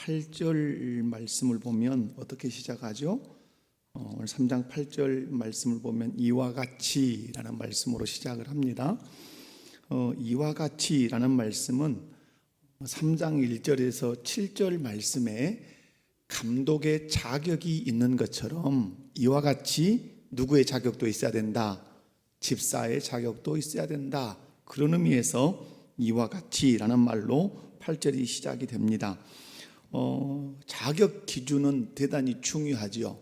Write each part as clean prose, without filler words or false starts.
8절 말씀을 보면 어떻게 시작하죠? 오늘 3장 8절 말씀을 보면 이와 같이라는 말씀으로 시작을 합니다. 이와 같이라는 말씀은 3장 1절에서 7절 말씀에 감독의 자격이 있는 것처럼 이와 같이 누구의 자격도 있어야 된다, 집사의 자격도 있어야 된다, 그런 의미에서 이와 같이라는 말로 8절이 시작이 됩니다. 자격 기준은 대단히 중요하지요.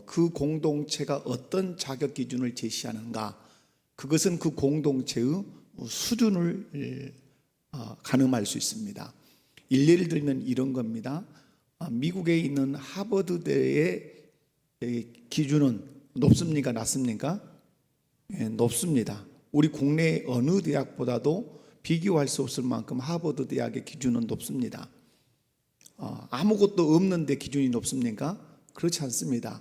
그 공동체가 어떤 자격 기준을 제시하는가, 그것은 그 공동체의 수준을 가늠할 수 있습니다. 일례를 들면 이런 겁니다. 미국에 있는 하버드대의 기준은 높습니까, 낮습니까? 높습니다. 우리 국내 어느 대학보다도 비교할 수 없을 만큼 하버드 대학의 기준은 높습니다. 아무것도 없는데 기준이 높습니까? 그렇지 않습니다.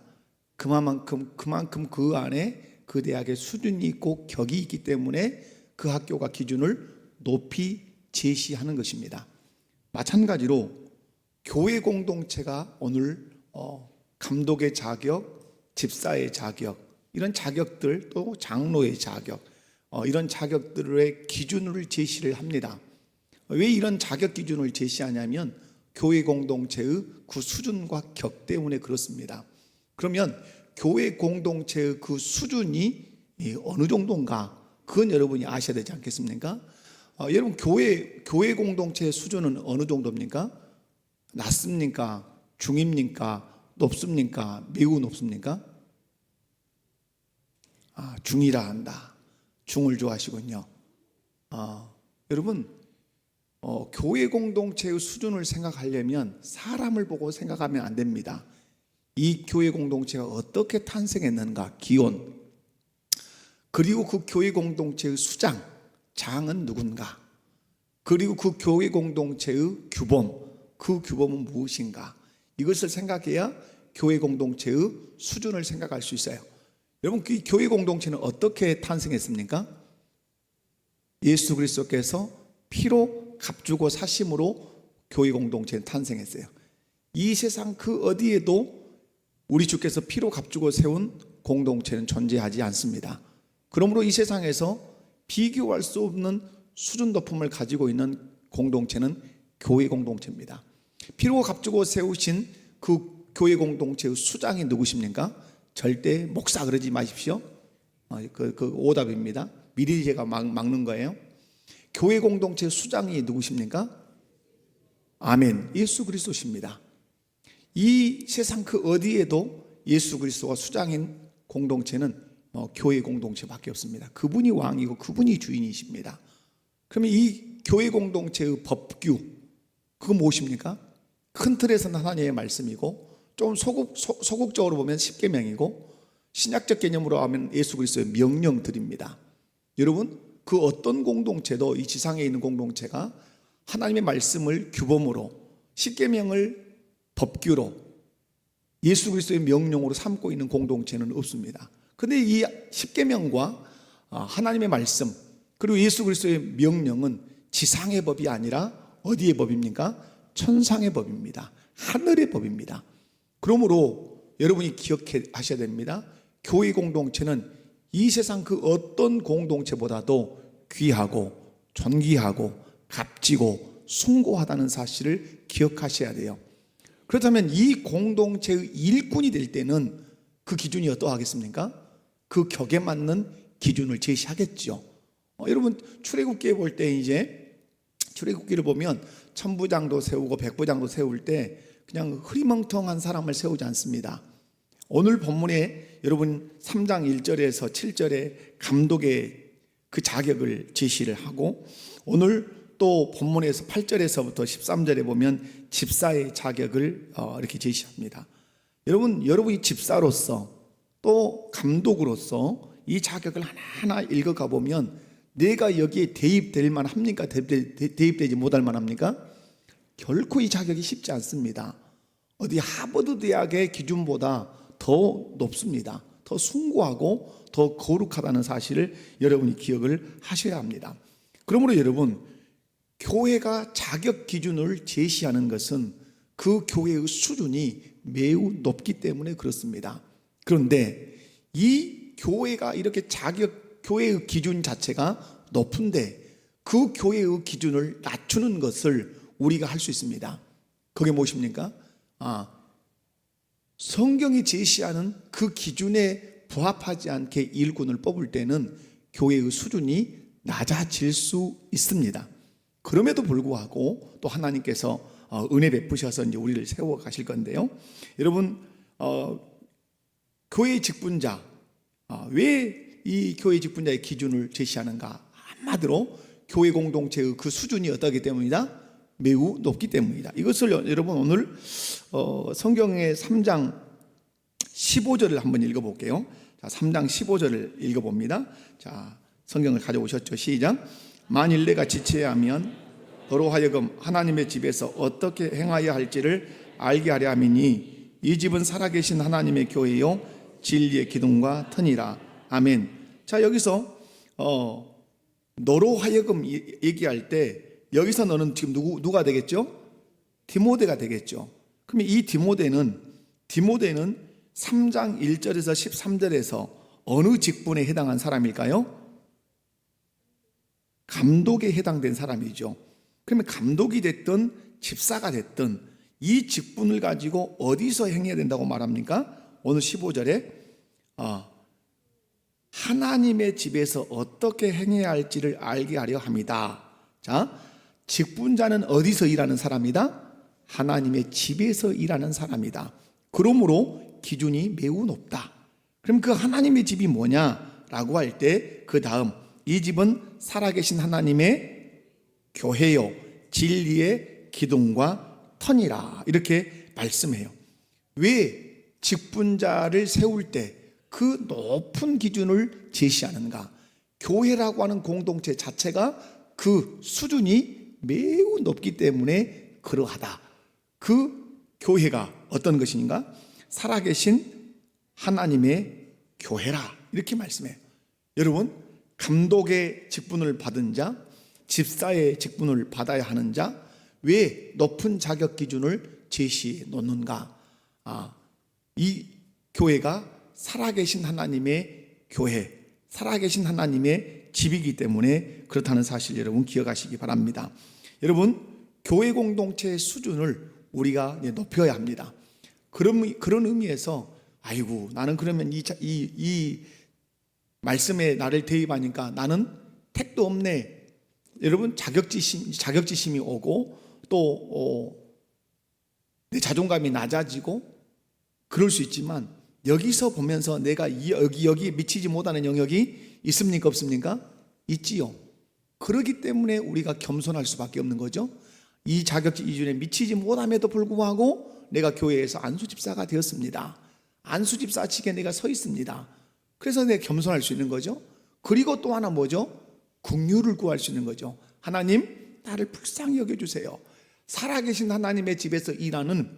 그만큼 그 안에 그 대학의 수준이 있고 격이 있기 때문에 그 학교가 기준을 높이 제시하는 것입니다. 마찬가지로 교회 공동체가 오늘 감독의 자격, 집사의 자격, 이런 자격들, 또 장로의 자격, 이런 자격들의 기준을 제시를 합니다. 왜 이런 자격 기준을 제시하냐면 교회 공동체의 그 수준과 격 때문에 그렇습니다. 그러면 교회 공동체의 그 수준이 어느 정도인가, 그건 여러분이 아셔야 되지 않겠습니까? 여러분, 교회 공동체의 수준은 어느 정도입니까? 낮습니까? 중입니까? 높습니까? 매우 높습니까? 중이라 한다. 중을 좋아하시군요. 여러분, 교회 공동체의 수준을 생각하려면 사람을 보고 생각하면 안 됩니다. 이 교회 공동체가 어떻게 탄생했는가, 기원, 그리고 그 교회 공동체의 수장, 장은 누군가, 그리고 그 교회 공동체의 규범, 그 규범은 무엇인가, 이것을 생각해야 교회 공동체의 수준을 생각할 수 있어요. 여러분, 그 교회 공동체는 어떻게 탄생했습니까? 예수 그리스도께서 피로 값주고 사심으로 교회 공동체는 탄생했어요. 이 세상 그 어디에도 우리 주께서 피로 값주고 세운 공동체는 존재하지 않습니다. 그러므로 이 세상에서 비교할 수 없는 수준 높음을 가지고 있는 공동체는 교회 공동체입니다. 피로 값주고 세우신 그 교회 공동체의 수장이 누구십니까? 절대 목사 그러지 마십시오. 그 오답입니다. 미리 제가 막는 거예요. 교회 공동체의 수장이 누구십니까? 아멘. 예수 그리스도십니다. 이 세상 그 어디에도 예수 그리스도가 수장인 공동체는 교회 공동체밖에 없습니다. 그분이 왕이고 그분이 주인이십니다. 그러면 이 교회 공동체의 법규, 그거 무엇입니까? 큰 틀에서는 하나님의 말씀이고, 좀 소극적으로 보면 십계명이고, 신약적 개념으로 하면 예수 그리스도의 명령들입니다. 여러분, 그 어떤 공동체도, 이 지상에 있는 공동체가 하나님의 말씀을 규범으로, 십계명을 법규로, 예수 그리스도의 명령으로 삼고 있는 공동체는 없습니다. 그런데 이 십계명과 하나님의 말씀, 그리고 예수 그리스도의 명령은 지상의 법이 아니라 어디의 법입니까? 천상의 법입니다. 하늘의 법입니다. 그러므로 여러분이 기억하셔야 됩니다. 교회 공동체는 이 세상 그 어떤 공동체보다도 귀하고 존귀하고 값지고 숭고하다는 사실을 기억하셔야 돼요. 그렇다면 이 공동체의 일꾼이 될 때는 그 기준이 어떠하겠습니까? 그 격에 맞는 기준을 제시하겠죠. 여러분, 출애굽기에 볼 때 이제 출애굽기를 보면 천부장도 세우고 백부장도 세울 때 그냥 흐리멍텅한 사람을 세우지 않습니다. 오늘 본문에 여러분 3장 1절에서 7절에 감독의 그 자격을 제시를 하고, 오늘 또 본문에서 8절에서부터 13절에 보면 집사의 자격을 이렇게 제시합니다. 여러분이 집사로서 또 감독으로서 이 자격을 하나하나 읽어가 보면 내가 여기에 대입될 만합니까? 대입되지 못할 만합니까? 결코 이 자격이 쉽지 않습니다. 어디 하버드 대학의 기준보다 더 높습니다. 더 숭고하고 더 거룩하다는 사실을 여러분이 기억을 하셔야 합니다. 그러므로 여러분, 교회가 자격 기준을 제시하는 것은 그 교회의 수준이 매우 높기 때문에 그렇습니다. 그런데 이 교회가 이렇게 교회의 기준 자체가 높은데 그 교회의 기준을 낮추는 것을 우리가 할 수 있습니다. 그게 무엇입니까? 성경이 제시하는 그 기준에 부합하지 않게 일꾼을 뽑을 때는 교회의 수준이 낮아질 수 있습니다. 그럼에도 불구하고 또 하나님께서 은혜 베푸셔서 이제 우리를 세워 가실 건데요. 여러분, 교회 직분자, 왜 이 교회 직분자의 기준을 제시하는가? 한마디로 교회 공동체의 그 수준이 어떠기 때문이다? 매우 높기 때문이다. 이것을 여러분 오늘 성경의 3장 15절을 한번 읽어볼게요. 자, 3장 15절을 읽어봅니다. 자, 성경을 가져오셨죠? 시작. 만일 내가 지체하면 너로 하여금 하나님의 집에서 어떻게 행하여야 할지를 알게 하려 함이니 이 집은 살아계신 하나님의 교회요 진리의 기둥과 터니라. 아멘. 자, 여기서 너로 하여금 얘기할 때 여기서 너는 지금 누가 되겠죠? 디모데가 되겠죠. 그러면 이 디모데는 3장 1절에서 13절에서 어느 직분에 해당한 사람일까요? 감독에 해당된 사람이죠. 그러면 감독이 됐든 집사가 됐든 이 직분을 가지고 어디서 행해야 된다고 말합니까? 오늘 15절에 하나님의 집에서 어떻게 행해야 할지를 알게 하려 합니다. 자, 직분자는 어디서 일하는 사람이다? 하나님의 집에서 일하는 사람이다. 그러므로 기준이 매우 높다. 그럼 그 하나님의 집이 뭐냐라고 할 때 그 다음 이 집은 살아계신 하나님의 교회요 진리의 기둥과 터니라 이렇게 말씀해요. 왜 직분자를 세울 때 그 높은 기준을 제시하는가? 교회라고 하는 공동체 자체가 그 수준이 매우 높기 때문에 그러하다. 그 교회가 어떤 것인가? 살아계신 하나님의 교회라 이렇게 말씀해요. 여러분, 감독의 직분을 받은 자, 집사의 직분을 받아야 하는 자, 왜 높은 자격 기준을 제시해 놓는가? 이 교회가 살아계신 하나님의 교회, 살아계신 하나님의 집이기 때문에 그렇다는 사실 여러분 기억하시기 바랍니다. 여러분, 교회 공동체의 수준을 우리가 높여야 합니다. 그런 의미에서 아이고 나는 그러면 이 말씀에 나를 대입하니까 나는 택도 없네. 여러분, 자격지심이 오고 또 내 자존감이 낮아지고 그럴 수 있지만 여기서 보면서 내가 여기에 미치지 못하는 영역이 있습니까? 없습니까? 있지요. 그렇기 때문에 우리가 겸손할 수밖에 없는 거죠. 이 자격지 기준에 미치지 못함에도 불구하고 내가 교회에서 안수집사가 되었습니다. 안수집사 측에 내가 서 있습니다. 그래서 내가 겸손할 수 있는 거죠. 그리고 또 하나 뭐죠? 긍휼을 구할 수 있는 거죠. 하나님, 나를 불쌍히 여겨주세요. 살아계신 하나님의 집에서 일하는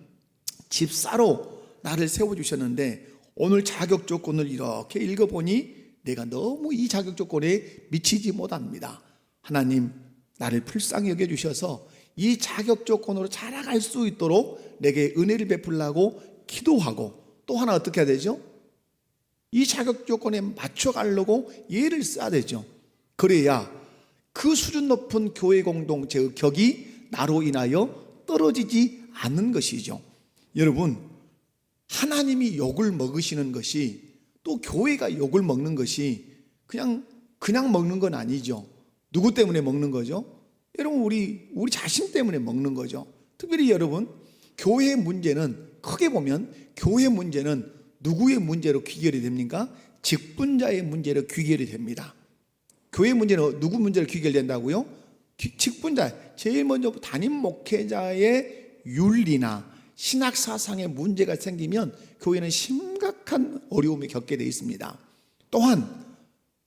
집사로 나를 세워주셨는데 오늘 자격 조건을 이렇게 읽어보니 내가 너무 이 자격 조건에 미치지 못합니다. 하나님, 나를 불쌍히 여겨주셔서 이 자격 조건으로 자라갈 수 있도록 내게 은혜를 베풀라고 기도하고 또 하나 어떻게 해야 되죠? 이 자격 조건에 맞춰가려고 예를 써야 되죠. 그래야 그 수준 높은 교회 공동체의 격이 나로 인하여 떨어지지 않는 것이죠. 여러분, 하나님이 욕을 먹으시는 것이 또 교회가 욕을 먹는 것이 그냥 먹는 건 아니죠. 누구 때문에 먹는 거죠? 여러분, 우리 자신 때문에 먹는 거죠. 특별히 여러분, 교회의 문제는 크게 보면 교회 문제는 누구의 문제로 귀결이 됩니까? 직분자의 문제로 귀결이 됩니다. 교회 문제는 누구 문제로 귀결된다고요? 직분자, 제일 먼저 담임 목회자의 윤리나 신학 사상에 문제가 생기면 교회는 심각한 어려움을 겪게 되어 있습니다. 또한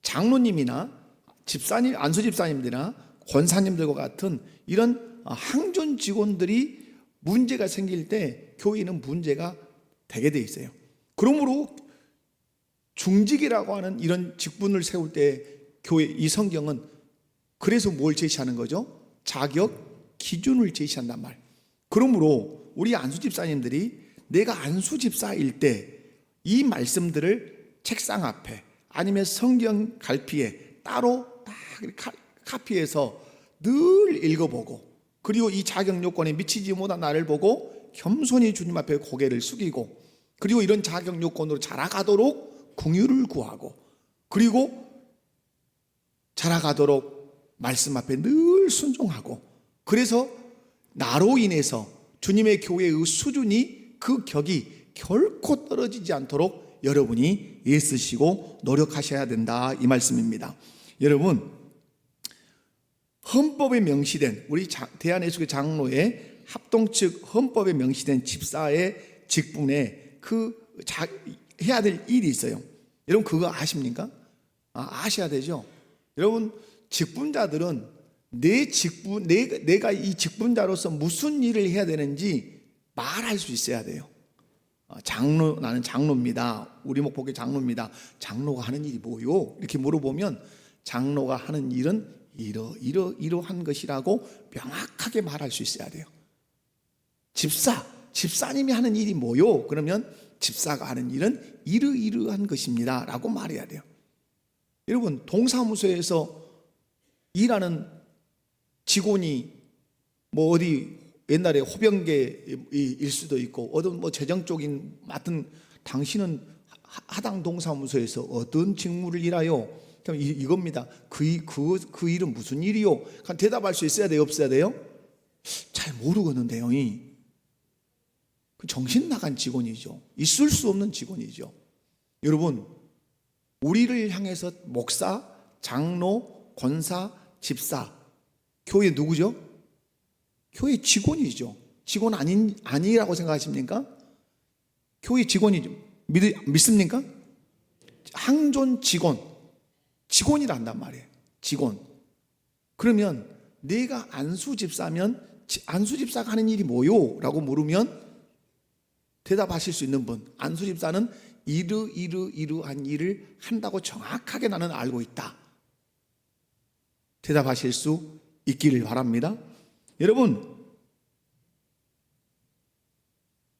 장로님이나 집사님, 안수집사님들이나 권사님들과 같은 이런 항존 직원들이 문제가 생길 때 교회는 문제가 되게 돼 있어요. 그러므로 중직이라고 하는 이런 직분을 세울 때 교회 이 성경은 그래서 뭘 제시하는 거죠? 자격 기준을 제시한단 말. 그러므로 우리 안수 집사님들이 내가 안수 집사일 때 이 말씀들을 책상 앞에 아니면 성경 갈피에 따로 딱 카피해서 늘 읽어보고, 그리고 이 자격 요건에 미치지 못한 나를 보고 겸손히 주님 앞에 고개를 숙이고, 그리고 이런 자격 요건으로 자라가도록 긍휼을 구하고, 그리고 자라가도록 말씀 앞에 늘 순종하고, 그래서 나로 인해서 주님의 교회의 수준이, 그 격이 결코 떨어지지 않도록 여러분이 애쓰시고 노력하셔야 된다, 이 말씀입니다. 여러분, 헌법에 명시된 우리 대한예수교 장로의 합동측 헌법에 명시된 집사의 직분에 해야 될 일이 있어요. 여러분 그거 아십니까? 아셔야 되죠. 여러분, 직분자들은 내가 이 직분자로서 무슨 일을 해야 되는지 말할 수 있어야 돼요. 나는 장로입니다. 우리 목포교회 장로입니다. 장로가 하는 일이 뭐요? 이렇게 물어보면 장로가 하는 일은 이러한 것이라고 명확하게 말할 수 있어야 돼요. 집사님이 하는 일이 뭐요? 그러면 집사가 하는 일은 이러한 것입니다 라고 말해야 돼요. 여러분, 동사무소에서 일하는 직원이 어디 옛날에 호병계일 수도 있고, 어떤 재정 쪽인 맡은, 당신은 하당 동사무소에서 어떤 직무를 일하요? 그럼 이겁니다. 그 일은 무슨 일이요? 대답할 수 있어야 돼요, 없어야 돼요? 잘 모르겠는데요. 정신 나간 직원이죠. 있을 수 없는 직원이죠. 여러분, 우리를 향해서 목사, 장로, 권사, 집사, 교회 누구죠? 교회 직원이죠. 직원 아니라고 생각하십니까? 교회 직원이죠. 믿습니까? 항존 직원이란단 말이에요. 직원. 그러면 내가 안수 집사면 안수 집사가 하는 일이 뭐요? 라고 물으면 대답하실 수 있는 분, 안수 집사는 이러한 일을 한다고 정확하게 나는 알고 있다, 대답하실 수 있기를 바랍니다. 여러분,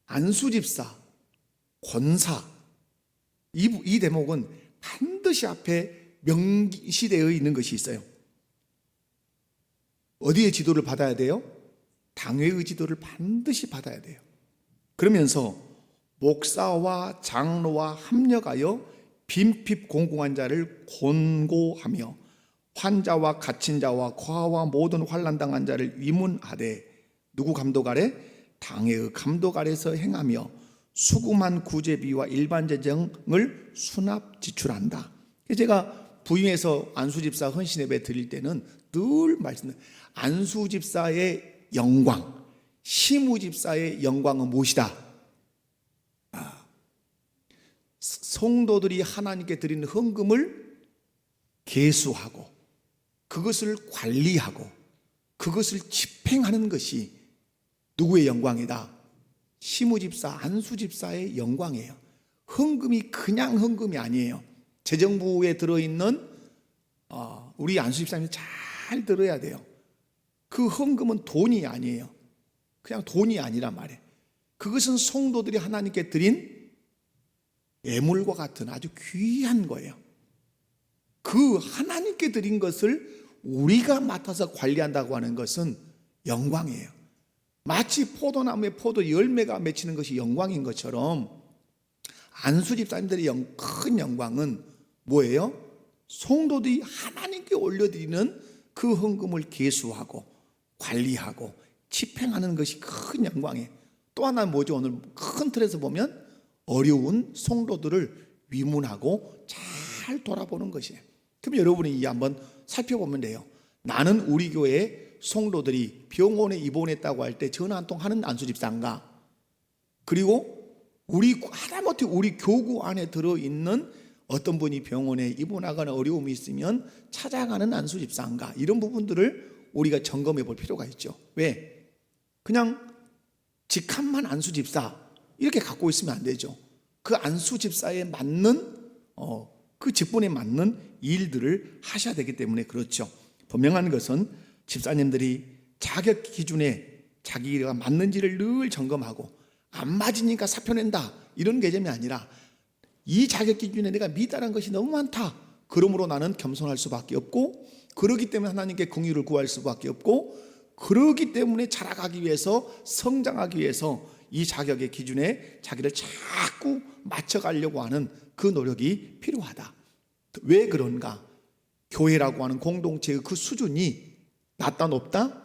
안수 집사, 권사, 이 대목은 반드시 앞에 명시되어 있는 것이 있어요. 어디에 지도를 받아야 돼요? 당회의 지도를 반드시 받아야 돼요. 그러면서 목사와 장로와 합력하여 빈핍 공공한 자를 권고하며 환자와 갇힌 자와 과와 모든 환난 당한 자를 위문하되 누구 감독 아래? 당회의 감독 아래서 행하며 수금한 구제비와 일반 재정을 수납 지출한다. 제가 부임해서 안수집사 헌신예배 드릴 때는 늘 말씀드려요. 안수집사의 영광, 시무집사의 영광은 무엇이다? 성도들이 하나님께 드리는 헌금을 계수하고 그것을 관리하고 그것을 집행하는 것이 누구의 영광이다? 시무집사, 안수집사의 영광이에요. 헌금이 그냥 헌금이 아니에요. 재정부에 들어있는 우리 안수집사님이 잘 들어야 돼요. 그 헌금은 돈이 아니에요. 그냥 돈이 아니란 말이에요. 그것은 성도들이 하나님께 드린 예물과 같은 아주 귀한 거예요. 그 하나님께 드린 것을 우리가 맡아서 관리한다고 하는 것은 영광이에요. 마치 포도나무에 포도 열매가 맺히는 것이 영광인 것처럼 안수집사님들의 큰 영광은 뭐예요? 성도들이 하나님께 올려드리는 그 헌금을 계수하고 관리하고 집행하는 것이 큰 영광이에요. 또 하나 뭐죠? 오늘 큰 틀에서 보면 어려운 성도들을 위문하고 잘 돌아보는 것이에요. 그럼 여러분이 이 한번 살펴보면 돼요. 나는 우리 교회 성도들이 병원에 입원했다고 할 때 전화 한 통 하는 안수집사인가? 그리고 하다못해 우리 교구 안에 들어있는 어떤 분이 병원에 입원하거나 어려움이 있으면 찾아가는 안수집사인가? 이런 부분들을 우리가 점검해 볼 필요가 있죠. 왜? 그냥 직함만 안수집사 이렇게 갖고 있으면 안 되죠. 그 안수집사에 맞는 그 직분에 맞는 일들을 하셔야 되기 때문에 그렇죠. 분명한 것은 집사님들이 자격 기준에 자기가 맞는지를 늘 점검하고 안 맞으니까 사표 낸다 이런 개념이 아니라 이 자격 기준에 내가 미달한 것이 너무 많다. 그러므로 나는 겸손할 수밖에 없고 그러기 때문에 하나님께 긍휼을 구할 수밖에 없고 그러기 때문에 자라가기 위해서 성장하기 위해서 이 자격의 기준에 자기를 자꾸 맞춰가려고 하는 그 노력이 필요하다. 왜 그런가? 교회라고 하는 공동체의 그 수준이 낮다 높다?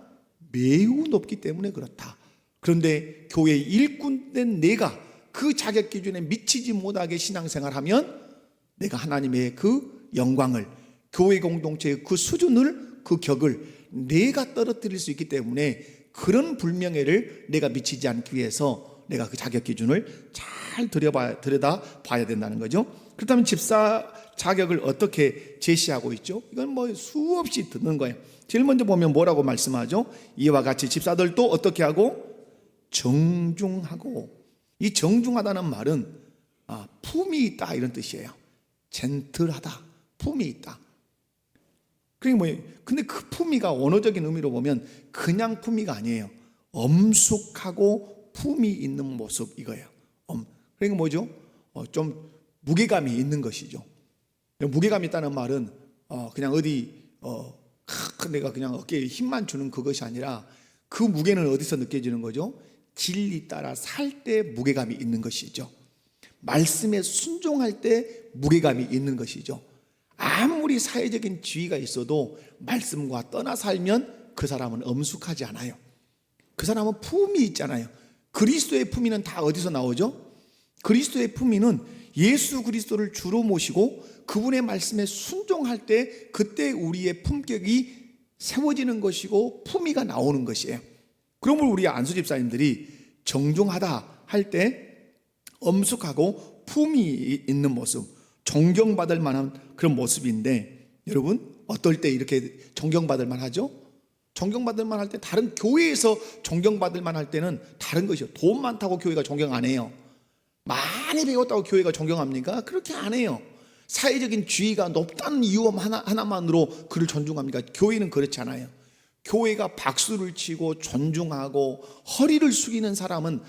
매우 높기 때문에 그렇다. 그런데 교회의 일꾼된 내가 그 자격 기준에 미치지 못하게 신앙생활하면 내가 하나님의 그 영광을, 교회 공동체의 그 수준을, 그 격을 내가 떨어뜨릴 수 있기 때문에 그런 불명예를 내가 미치지 않기 위해서 내가 그 자격 기준을 잘 들여다봐야 된다는 거죠. 그렇다면 집사 자격을 어떻게 제시하고 있죠? 이건 뭐 수없이 듣는 거예요. 제일 먼저 보면 뭐라고 말씀하죠? 이와 같이 집사들도 어떻게 하고? 정중하고. 이 정중하다는 말은 품이 있다 이런 뜻이에요. 젠틀하다, 품이 있다. 그게 뭐예요? 근데 그 품위가 언어적인 의미로 보면 그냥 품위가 아니에요. 엄숙하고 품이 있는 모습 이거예요. 그러니까 뭐죠? 좀 무게감이 있는 것이죠. 무게감이 있다는 말은 그냥 어디 내가 그냥 어깨에 힘만 주는 그것이 아니라 그 무게는 어디서 느껴지는 거죠? 진리 따라 살 때 무게감이 있는 것이죠. 말씀에 순종할 때 무게감이 있는 것이죠. 아무리 사회적인 지위가 있어도 말씀과 떠나 살면 그 사람은 엄숙하지 않아요. 그 사람은 품이 있잖아요. 그리스도의 품위는 다 어디서 나오죠? 그리스도의 품위는 예수 그리스도를 주로 모시고 그분의 말씀에 순종할 때 그때 우리의 품격이 세워지는 것이고 품위가 나오는 것이에요. 그러므로 우리 안수 집사님들이 정중하다 할 때 엄숙하고 품이 있는 모습, 존경받을 만한 그런 모습인데 여러분 어떨 때 이렇게 존경받을 만하죠? 존경받을 만할 때 다른 교회에서 존경받을 만할 때는 다른 것이요. 돈 많다고 교회가 존경 안 해요. 많이 배웠다고 교회가 존경합니까? 그렇게 안 해요. 사회적인 지위가 높다는 이유 하나만으로 그를 존중합니까? 교회는 그렇지 않아요. 교회가 박수를 치고 존중하고 허리를 숙이는 사람은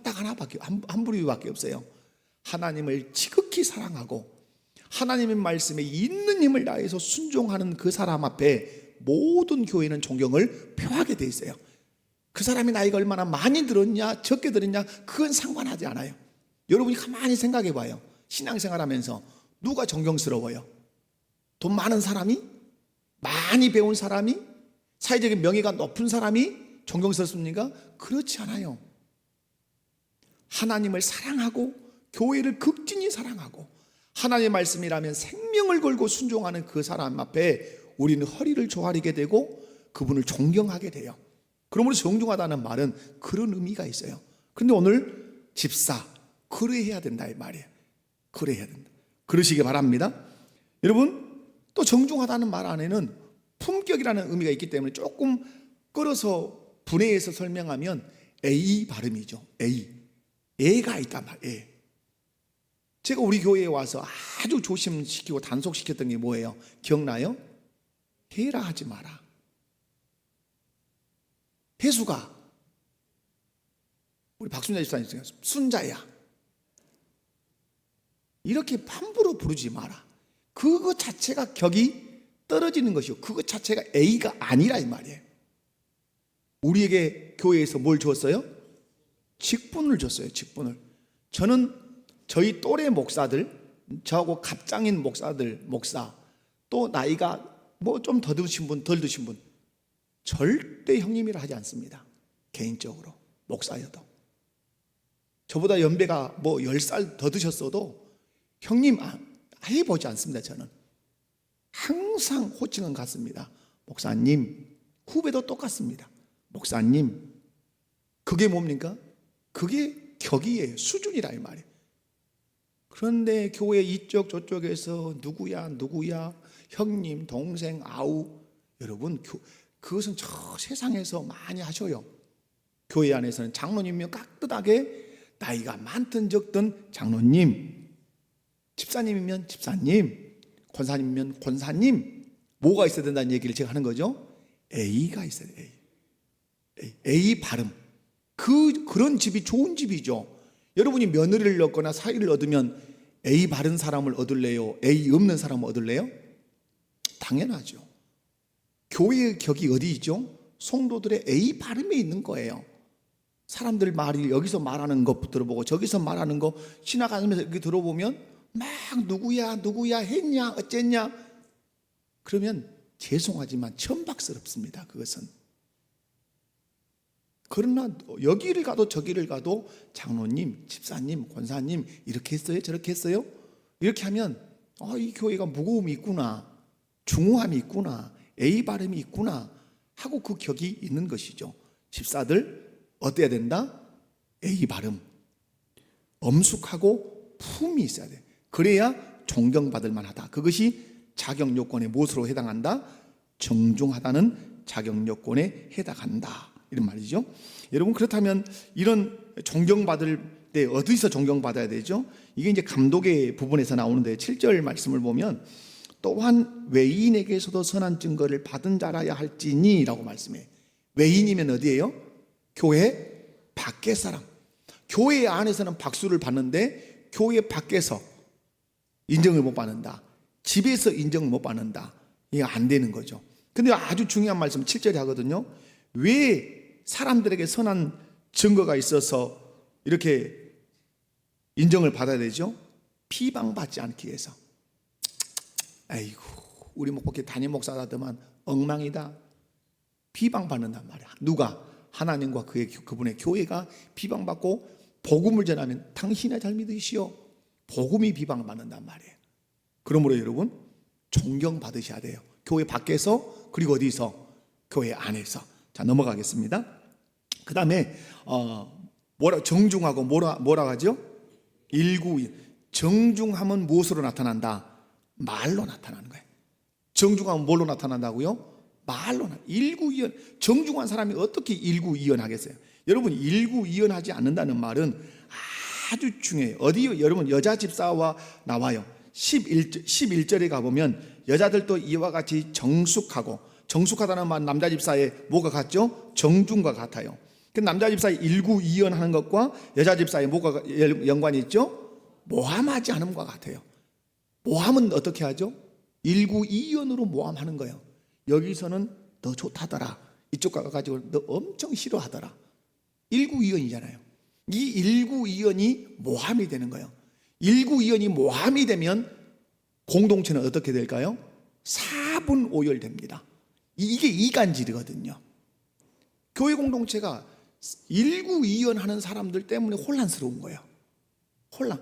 딱 하나밖에 한 부류밖에 없어요. 하나님을 지극히 사랑하고 하나님의 말씀에 있는 힘을 다해서 순종하는 그 사람 앞에 모든 교회는 존경을 표하게 돼 있어요. 그 사람이 나이가 얼마나 많이 들었냐 적게 들었냐 그건 상관하지 않아요. 여러분이 가만히 생각해 봐요. 신앙생활하면서 누가 존경스러워요? 돈 많은 사람이? 많이 배운 사람이? 사회적인 명예가 높은 사람이 존경스럽습니까? 그렇지 않아요. 하나님을 사랑하고 교회를 극진히 사랑하고 하나님의 말씀이라면 생명을 걸고 순종하는 그 사람 앞에 우리는 허리를 조아리게 되고 그분을 존경하게 돼요. 그러므로 정중하다는 말은 그런 의미가 있어요. 그런데 오늘 집사 그래야 된다 이 말이에요. 그래야 된다. 그러시기 바랍니다. 여러분 또 정중하다는 말 안에는 품격이라는 의미가 있기 때문에 조금 끌어서 분해해서 설명하면 A 발음이죠. 애가 있단 말이에요. 제가 우리 교회에 와서 아주 조심시키고 단속시켰던 게 뭐예요? 기억나요? 해라 하지 마라. 해수가 우리 박순자 집사님 중에 순자야. 이렇게 함부로 부르지 마라. 그거 자체가 격이 떨어지는 것이요. 그것 자체가 A가 아니라 이 말이에요. 우리에게 교회에서 뭘 줬어요? 직분을 줬어요. 직분을. 저는 저희 또래 목사들, 저하고 갑장인 목사들, 목사, 또 나이가 뭐 좀 더 드신 분, 덜 드신 분, 절대 형님이라 하지 않습니다. 개인적으로 목사여도. 저보다 연배가 뭐 10살 더 드셨어도 형님 아예 보지 않습니다. 저는 항상 호칭은 같습니다. 목사님, 후배도 똑같습니다. 목사님. 그게 뭡니까? 그게 격이에요. 수준이라 이 말이에요. 그런데 교회 이쪽 저쪽에서 누구야 형님 동생 아우 여러분 그것은 저 세상에서 많이 하셔요. 교회 안에서는 장로님이면 깍듯하게 나이가 많든 적든 장로님, 집사님이면 집사님, 권사님이면 권사님. 뭐가 있어야 된다는 얘기를 제가 하는 거죠. A가 있어야 돼요. A. A 발음. 그런 집이 좋은 집이죠. 여러분이 며느리를 얻거나 사위를 얻으면 A 바른 사람을 얻을래요? A 없는 사람을 얻을래요? 당연하죠. 교회의 격이 어디 있죠? 성도들의 A 발음에 있는 거예요. 사람들 말이 여기서 말하는 것 들어보고 저기서 말하는 거 지나가면서 이렇게 들어보면 막 누구야 했냐 어쨌냐, 그러면 죄송하지만 천박스럽습니다. 그것은. 그러나 여기를 가도 저기를 가도 장로님, 집사님, 권사님 이렇게 했어요 저렇게 했어요, 이렇게 하면 이 교회가 무거움이 있구나, 중후함이 있구나, A 발음이 있구나 하고 그 격이 있는 것이죠. 집사들 어때야 된다? A 발음, 엄숙하고 품이 있어야 돼. 그래야 존경받을 만하다. 그것이 자격 요건의 무엇으로 해당한다? 정중하다는 자격 요건에 해당한다, 이런 말이죠. 여러분, 그렇다면 이런 존경받을 때 어디서 존경받아야 되죠? 이게 이제 감독의 부분에서 나오는데 7절 말씀을 보면 또한 외인에게서도 선한 증거를 받은 자라야 할지니 라고 말씀해. 외인이면 어디예요? 교회 밖의 사람. 교회 안에서는 박수를 받는데 교회 밖에서 인정을 못 받는다, 집에서 인정을 못 받는다, 이게 안 되는 거죠. 근데 아주 중요한 말씀 7절에 하거든요. 왜 사람들에게 선한 증거가 있어서 이렇게 인정을 받아야 되죠? 비방받지 않기 위해서. 아이고, 우리 목복회 담임 목사라더만 엉망이다, 비방받는단 말이야. 누가? 하나님과 그분의 교회가 비방받고 복음을 전하면 당신이 잘 믿으시오, 복음이 비방받는단 말이에요. 그러므로 여러분, 존경받으셔야 돼요. 교회 밖에서, 그리고 어디서? 교회 안에서. 자, 넘어가겠습니다. 그 다음에 정중하고 뭐라 하죠? 정중함은 무엇으로 나타난다? 말로 나타나는 거예요. 정중함은 뭘로 나타난다고요? 말로. 일구이연. 정중한 사람이 어떻게 일구이연하겠어요? 여러분, 일구이연하지 않는다는 말은 아주 중요해요. 어디요? 여러분, 여자 집사와 나와요. 11절에 가보면 여자들도 이와 같이 정숙하다는 말, 남자 집사의 뭐가 같죠? 정중과 같아요. 그 남자 집사의 일구이연하는 것과 여자 집사의 뭐가 연관이 있죠? 모함하지 않음과 같아요. 모함은 어떻게 하죠? 일구이연으로 모함하는 거예요. 여기서는 너 좋다더라, 이쪽 가가지고 너 엄청 싫어하더라. 일구이연이잖아요. 이 일구이연이 모함이 되는 거예요. 일구이연이 모함이 되면 공동체는 어떻게 될까요? 사분오열됩니다. 이게 이간질이거든요. 교회 공동체가 일구이연하는 사람들 때문에 혼란스러운 거예요. 혼란.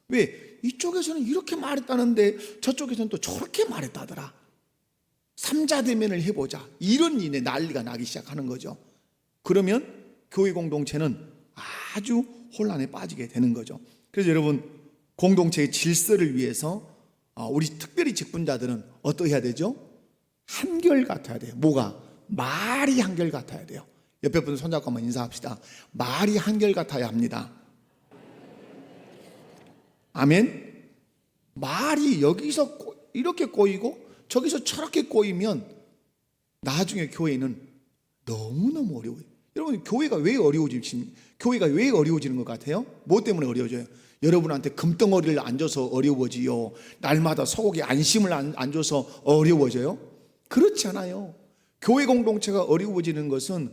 왜? 이쪽에서는 이렇게 말했다는데 저쪽에서는 또 저렇게 말했다더라. 삼자대면을 해보자, 이런 일에 난리가 나기 시작하는 거죠. 그러면 교회 공동체는 아주 혼란에 빠지게 되는 거죠. 그래서 여러분, 공동체의 질서를 위해서 우리 특별히 직분자들은 어떠해야 되죠? 한결같아야 돼요. 뭐가? 말이 한결같아야 돼요. 옆에 분 손잡고 한번 인사합시다. 말이 한결같아야 합니다. 아멘. 말이 여기서 이렇게 꼬이고 저기서 저렇게 꼬이면 나중에 교회는 너무너무 어려워요. 여러분, 교회가 왜 어려워지는 것 같아요? 뭐 때문에 어려워져요? 여러분한테 금덩어리를 안 줘서 어려워지요? 날마다 소고기 안심을 안 줘서 어려워져요? 그렇지 않아요. 교회 공동체가 어려워지는 것은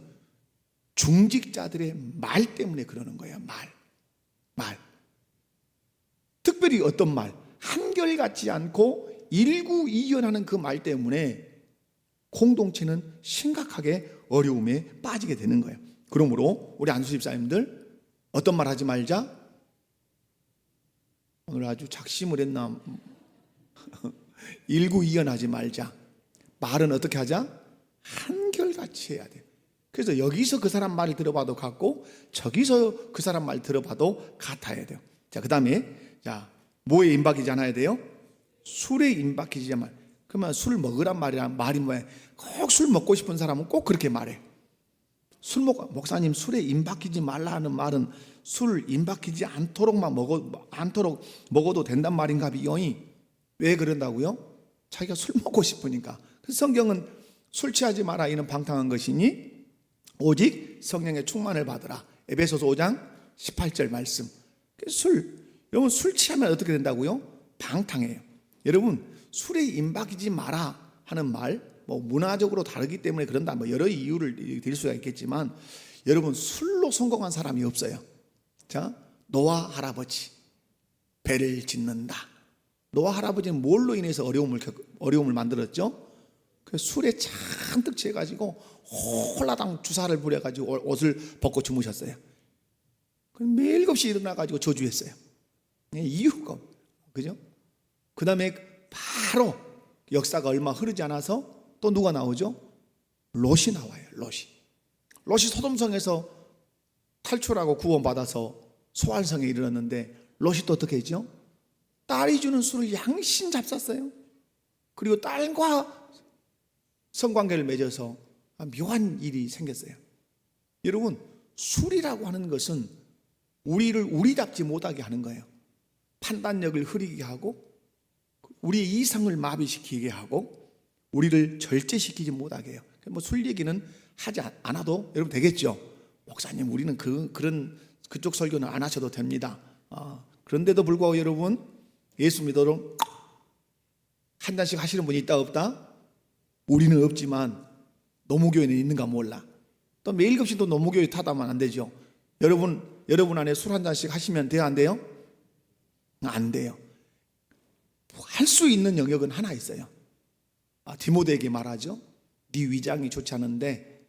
중직자들의 말 때문에 그러는 거예요. 말. 특별히 어떤 말? 한결같지 않고 일구이연하는 그 말 때문에 공동체는 심각하게 어려움에 빠지게 되는 거예요. 그러므로 우리 안수 집사님들, 어떤 말 하지 말자? 오늘 아주 작심을 했나? 일구이연하지 말자. 말은 어떻게 하자? 한결같이 해야 돼. 그래서 여기서 그 사람 말을 들어봐도 같고 저기서 그 사람 말 들어봐도 같아야 돼요. 자, 그 다음에 뭐에 임박이지 않아야 돼요? 술에 임박이지 않아야. 그러면 술 먹으란 말이 뭐예요? 꼭 술 먹고 싶은 사람은 꼭 그렇게 말해. 목사님 술에 임박이지 말라 하는 말은 술 임박이지 않도록 먹어도 된단 말인가 비요? 왜 그런다고요? 자기가 술 먹고 싶으니까. 그래서 성경은 술 취하지 마라 이는 방탕한 것이니 오직 성령의 충만을 받으라. 에베소서 5장 18절 말씀. 여러분 술 취하면 어떻게 된다고요? 방탕해요. 여러분 술에 임박이지 마라 하는 말, 문화적으로 다르기 때문에 그런다, 여러 이유를 들 수가 있겠지만, 여러분 술로 성공한 사람이 없어요. 자, 노아 할아버지 배를 짓는다. 노아 할아버지는 뭘로 인해서 어려움을 만들었죠? 그 술에 잔뜩 취해가지고 홀라당 주사를 부려가지고 옷을 벗고 주무셨어요. 매일같이 일어나가지고 저주했어요. 이유가, 그죠? 그 다음에 바로 역사가 얼마 흐르지 않아서 또 누가 나오죠? 롯이 나와요. 롯이 소돔성에서 탈출하고 구원받아서 소알성에 이르렀는데, 롯이 또 어떻게 했죠? 딸이 주는 술을 양신 잡쌌어요. 그리고 딸과 성관계를 맺어서 묘한 일이 생겼어요. 여러분 술이라고 하는 것은 우리를 우리답지 못하게 하는 거예요. 판단력을 흐리게 하고, 우리의 이성을 마비시키게 하고, 우리를 절제시키지 못하게 해요. 술 얘기는 하지 않아도 여러분 되겠죠? 목사님 우리는 그쪽 설교는 안 하셔도 됩니다. 그런데도 불구하고 여러분, 예수 믿어도 한 잔씩 하시는 분이 있다 없다? 우리는 없지만 노무교회는 있는가 몰라. 또 매일같이 또 노무교회 타다만 안 되죠. 여러분 안에 술 한 잔씩 하시면 돼요, 안 돼요? 안 돼요. 할 수 있는 영역은 하나 있어요. 디모데에게 말하죠. 네 위장이 좋지 않은데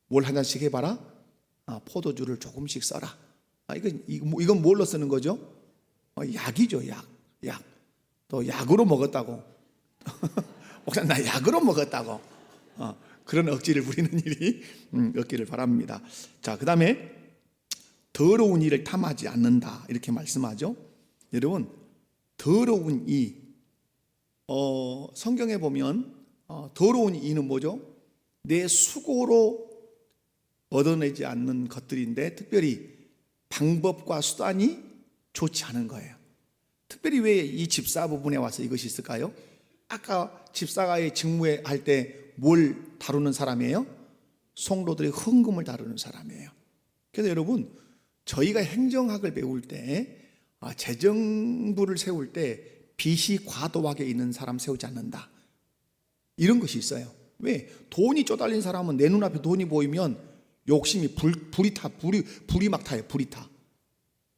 뭘 한 잔씩 해봐라. 포도주를 조금씩 써라. 이건 뭘로 쓰는 거죠? 약이죠, 약. 또 약으로 먹었다고. 목사님 나 약으로 먹었다고. 그런 억지를 부리는 일이 없기를 바랍니다. 자, 그 다음에 더러운 일을 탐하지 않는다 이렇게 말씀하죠. 여러분 더러운 이 성경에 보면 더러운 이는 뭐죠? 내 수고로 얻어내지 않는 것들인데, 특별히 방법과 수단이 좋지 않은 거예요. 특별히 왜 이 집사 부분에 와서 이것이 있을까요? 아까 집사가의 직무에 할 때 뭘 다루는 사람이에요? 성도들의 헌금을 다루는 사람이에요. 그래서 여러분 저희가 행정학을 배울 때 재정부를 세울 때 빚이 과도하게 있는 사람 세우지 않는다, 이런 것이 있어요. 왜? 돈이 쪼달린 사람은 내 눈앞에 돈이 보이면 욕심이 불이 막 타요. 불이 타.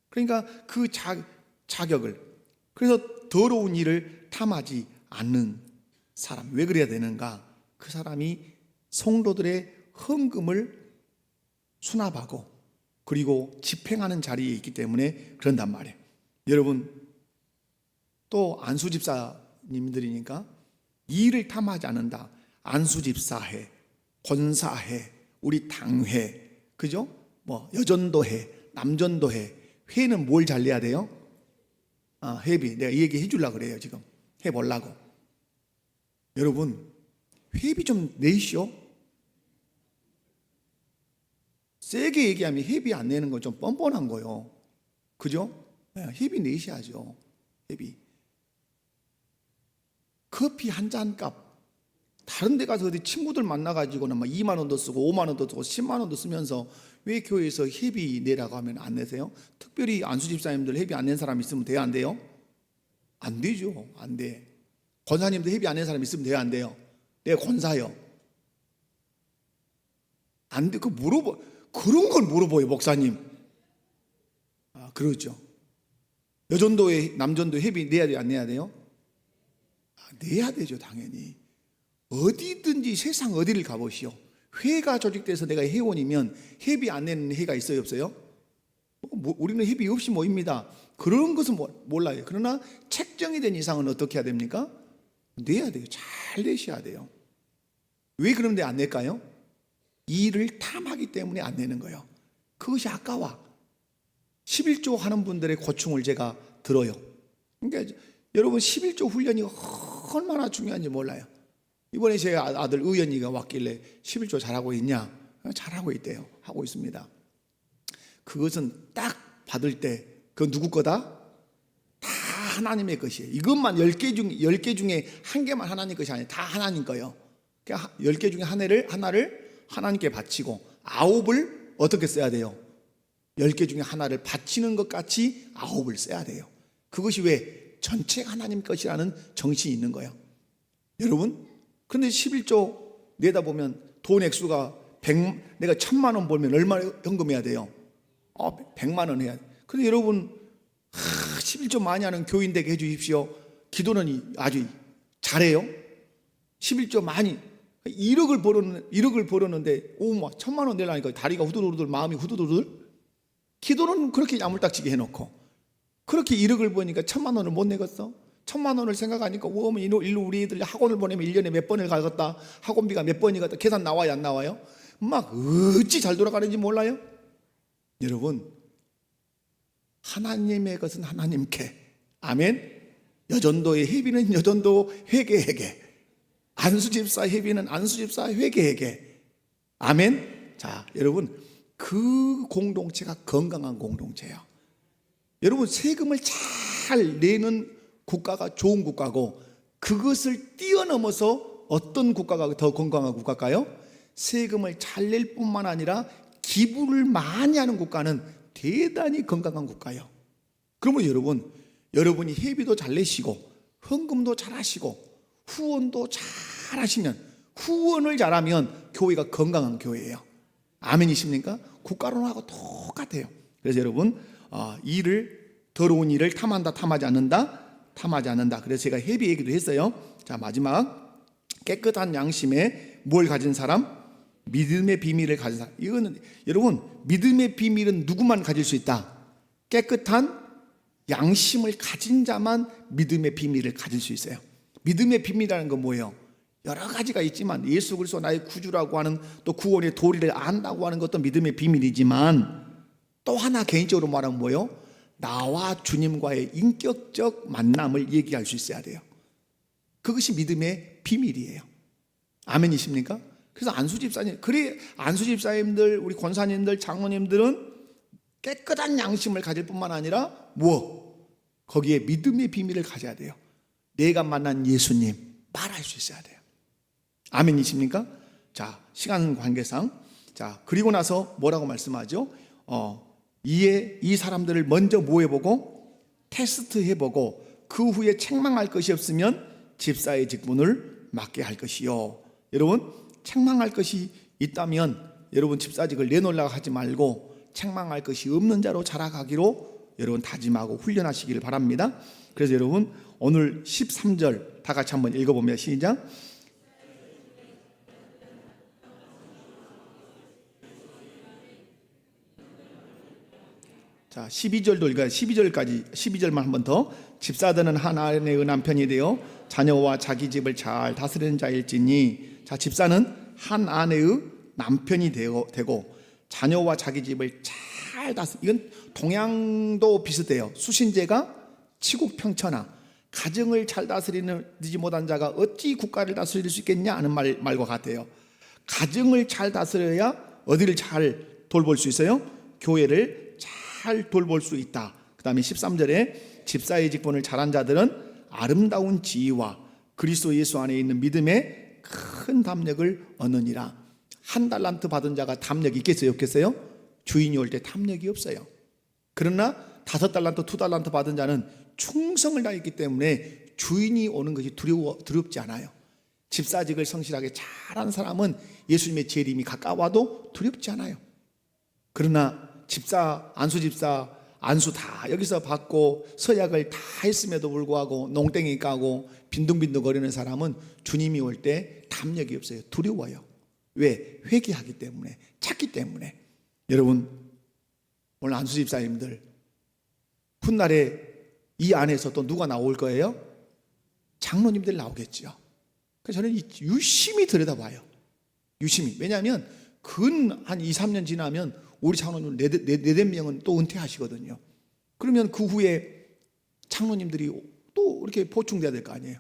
그러니까 그 자격을, 그래서 더러운 일을 탐하지 않는 사람, 왜 그래야 되는가? 그 사람이 성도들의 헌금을 수납하고 그리고 집행하는 자리에 있기 때문에 그런단 말이에요. 여러분 또 안수 집사님들이니까 일을 탐하지 않는다. 안수 집사회, 권사회, 우리 당회, 그죠? 여전도회, 남전도회. 회는 뭘 잘 내야 돼요? 회비. 내가 이 얘기 해주려고 그래요. 지금 해보려고. 여러분 회비 좀 내시오. 세게 얘기하면 회비 안 내는 건 좀 뻔뻔한 거요. 그죠? 회비 내셔야죠. 회비. 커피 한 잔 값, 다른 데 가서 어디 친구들 만나가지고는 막 2만 원도 쓰고 5만 원도 쓰고 10만 원도 쓰면서 왜 교회에서 회비 내라고 하면 안 내세요? 특별히 안수 집사님들 회비 안 낸 사람 있으면 돼요, 안 돼요? 안 되죠. 안 돼. 권사님도 회비 안 낸 사람 있으면 돼요, 안 돼요? 내가 권사요. 안 돼. 그런 걸 물어봐요, 목사님. 그러죠. 여전도에 남전도 회비 내야 돼요, 안 내야 돼요? 내야 되죠, 당연히. 어디든지 세상 어디를 가보시오. 회가 조직돼서 내가 회원이면 회비 안 내는 회가 있어요, 없어요? 우리는 회비 없이 모입니다. 그런 것은 몰라요. 그러나 책정이 된 이상은 어떻게 해야 됩니까? 내야 돼요. 잘 내셔야 돼요. 왜 그런데 안 낼까요? 일을 탐하기 때문에 안 내는 거예요. 그것이 아까워. 11조 하는 분들의 고충을 제가 들어요. 그러니까 여러분 11조 훈련이 얼마나 중요한지 몰라요. 이번에 제 아들 의연이가 왔길래 11조 잘하고 있냐? 잘하고 있대요. 하고 있습니다. 그것은 딱 받을 때 그건 누구 거다? 다 하나님의 것이에요. 이것만 10개 중에 한 개만 하나님 것이 아니에요. 다 하나님 거예요. 그러니까 10개 중에 하나를 하나님께 바치고 아홉을 어떻게 써야 돼요? 10개 중에 하나를 바치는 것 같이 아홉을 써야 돼요. 그것이 왜? 전체가 하나님 것이라는 정신이 있는 거예요. 여러분, 그런데 11조 내다보면 돈 액수가 내가 1,000만 원 벌면 얼마나 헌금해야 돼요? 100만 원 해야 돼. 그런데 여러분, 11조 많이 하는 교인 되게 해주십시오. 기도는 아주 잘해요. 11조 많이 1억을 벌었는데 1,000만 원 내려니까 다리가 후두두들 마음이 후두두들. 기도는 그렇게 야물딱지게 해놓고 그렇게 1억을 버니까 1,000만 원을 못 내겠어? 1,000만 원을 생각하니까 일로 우리 애들 학원을 보내면 1년에 몇 번을 가겠다, 학원비가 몇 번이겠다, 계산 나와요 안 나와요? 막 어찌 잘 돌아가는지 몰라요? 여러분, 하나님의 것은 하나님께, 아멘. 여전도의 회비는 여전도 회개에게, 안수집사 회비는 안수집사 회개에게, 아멘. 자, 여러분, 그 공동체가 건강한 건동체예요. 여러분, 세금을 잘 내는 국가가 좋은 국가고, 그것을 뛰어넘어서 어떤 국가가 더 건강한 국가일까요? 세금을 잘 낼 뿐만 아니라 기부를 많이 하는 국가는 대단히 건강한 국가예요. 그러면 여러분이 회비도 잘 내시고 헌금도 잘 하시고 후원도 잘 하시면, 후원을 잘하면 교회가 건강한 교회예요. 아멘이십니까? 국가론하고 똑같아요. 그래서 여러분, 더러운 일을 탐한다, 탐하지 않는다. 그래서 제가 회비 얘기도 했어요. 자, 마지막, 깨끗한 양심에 뭘 가진 사람? 믿음의 비밀을 가진 사람. 이거는 여러분, 믿음의 비밀은 누구만 가질 수 있다? 깨끗한 양심을 가진 자만 믿음의 비밀을 가질 수 있어요. 믿음의 비밀이라는 건 뭐예요? 여러 가지가 있지만 예수 그리스도 나의 구주라고 하는, 또 구원의 도리를 안다고 하는 것도 믿음의 비밀이지만, 또 하나 개인적으로 말하면 뭐예요? 나와 주님과의 인격적 만남을 얘기할 수 있어야 돼요. 그것이 믿음의 비밀이에요. 아멘이십니까? 그래서 안수집사님들, 우리 권사님들, 장로님들은 깨끗한 양심을 가질 뿐만 아니라 거기에 믿음의 비밀을 가져야 돼요. 내가 만난 예수님 말할 수 있어야 돼요. 아멘이십니까? 자, 시간 관계상, 자, 그리고 나서 뭐라고 말씀하죠? 이 사람들을 먼저 해보고 테스트 해보고 그 후에 책망할 것이 없으면 집사의 직분을 맡게 할 것이요. 여러분, 책망할 것이 있다면 여러분 집사직을 내놓으려고 하지 말고 책망할 것이 없는 자로 자라가기로 여러분 다짐하고 훈련하시기를 바랍니다. 그래서 여러분, 오늘 13절 다 같이 한번 읽어보면 시작. 자, 12절도 읽어요. 12절만 한 번 더. 집사들은 한 아내의 남편이 되어 자녀와 자기 집을 잘 다스리는 자일지니. 자, 집사는 한 아내의 남편이 되고 자녀와 자기 집을 잘 이건 동양도 비슷해요. 수신제가 치국평천하, 가정을 잘 다스리지 못한 자가 어찌 국가를 다스릴 수 있겠냐 하는 말과 같아요. 가정을 잘 다스려야 어디를 잘 돌볼 수 있어요? 교회를 잘 돌볼 수 있다. 그 다음에 13절에 집사의 직분을 잘한 자들은 아름다운 지위와 그리스도 예수 안에 있는 믿음의 큰 담력을 얻느니라. 한 달란트 받은 자가 담력이 있겠어요? 없겠어요? 주인이 올 때 담력이 없어요. 그러나 5달란트, 2달란트 받은 자는 충성을 다했기 때문에 주인이 오는 것이 두렵지 않아요. 집사직을 성실하게 잘한 사람은 예수님의 재림이 가까워도 두렵지 않아요. 그러나 안수집사 안수 다 여기서 받고 서약을 다 했음에도 불구하고 농땡이 까고 빈둥빈둥 거리는 사람은 주님이 올 때 담력이 없어요. 두려워요. 왜? 회개하기 때문에, 찾기 때문에. 여러분, 오늘 안수집사님들 훗날에 이 안에서 또 누가 나올 거예요? 장로님들 나오겠죠. 그래서 저는 유심히 들여다봐요. 유심히. 왜냐하면 한 2, 3년 지나면 우리 장로님 4-5명은 또 은퇴하시거든요. 그러면 그 후에 장로님들이 또 이렇게 보충돼야 될 거 아니에요.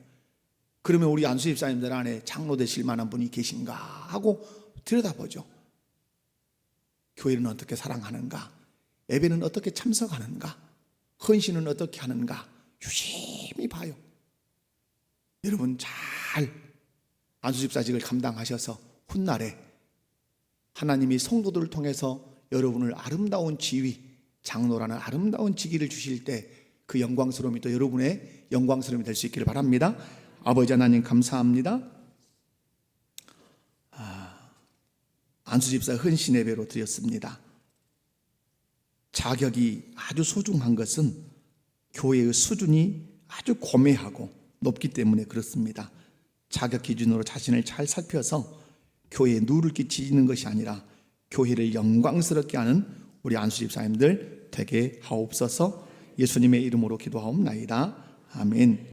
그러면 우리 안수집사님들 안에 장로 되실 만한 분이 계신가 하고 들여다보죠. 교회는 어떻게 사랑하는가, 예배는 어떻게 참석하는가, 헌신은 어떻게 하는가 유심히 봐요. 여러분 잘 안수집사직을 감당하셔서 훗날에 하나님이 성도들을 통해서 여러분을 아름다운 지위, 장로라는 아름다운 직위를 주실 때 그 영광스러움이 또 여러분의 영광스러움이 될 수 있기를 바랍니다. 아버지 하나님 감사합니다. 안수 집사 헌신 예배로 드렸습니다. 자격이 아주 소중한 것은 교회의 수준이 아주 고매하고 높기 때문에 그렇습니다. 자격 기준으로 자신을 잘 살펴서 교회에 누를 끼치는 것이 아니라 교회를 영광스럽게 하는 우리 안수 집사님들 되게 하옵소서. 예수님의 이름으로 기도하옵나이다. 아멘.